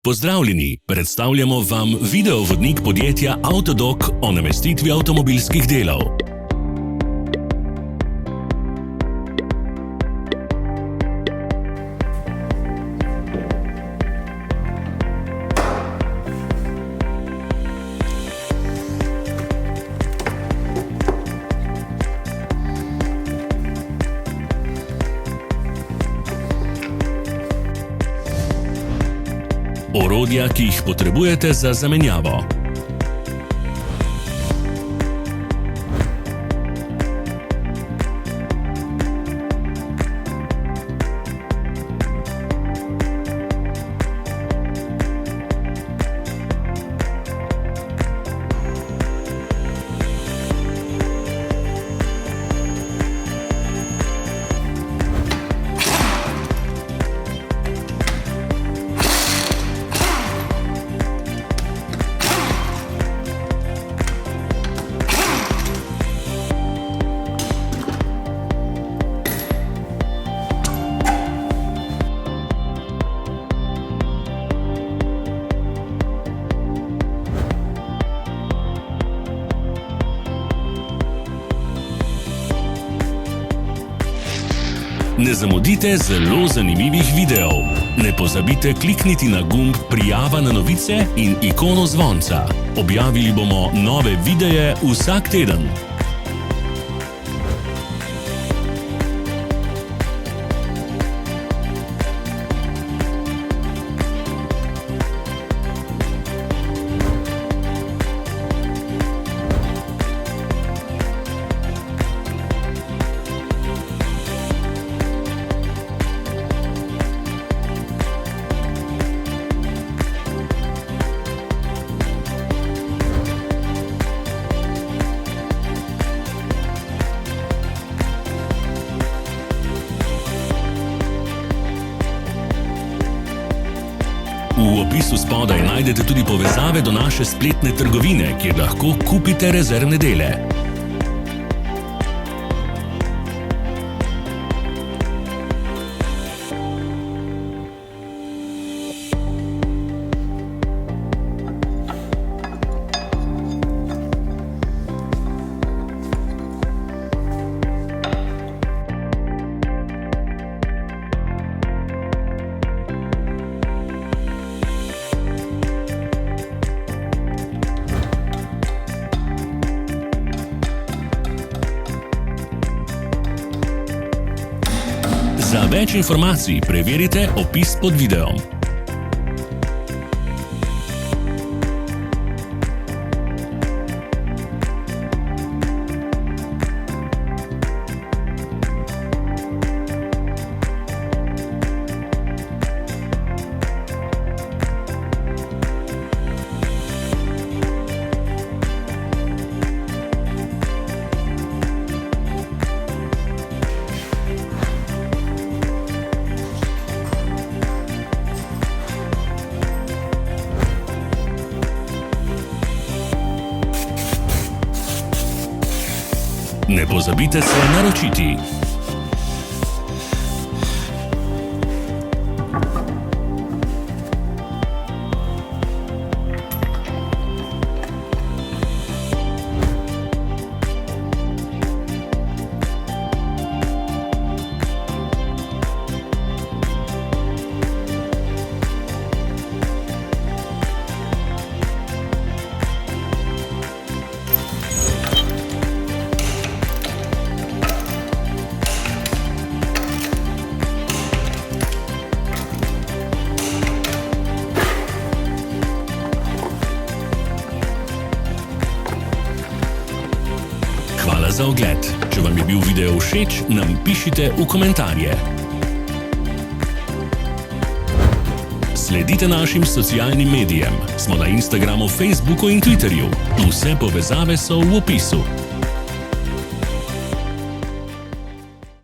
Pozdravljeni, predstavljamo vam videovodnik podjetja Avtodok o namestitvi avtomobilskih delov. Orodja, ki jih potrebujete za zamenjavo. Ne zamudite zelo zanimivih videov. Ne pozabite klikniti na gumb Prijava na novice in ikono zvonca. Objavili bomo nove videe vsak teden. V opisu spodaj najdete tudi povezave do naše spletne trgovine, kjer lahko kupite rezervne dele. Za več informacij preverite opis pod videom. Ne pozabite se naročiti. Hvala za ogled. Če vam je bil video všeč, nam pišite v komentarje. Sledite našim socialnim medijem. Smo na Instagramu, Facebooku in Twitterju. Vse povezave so v opisu.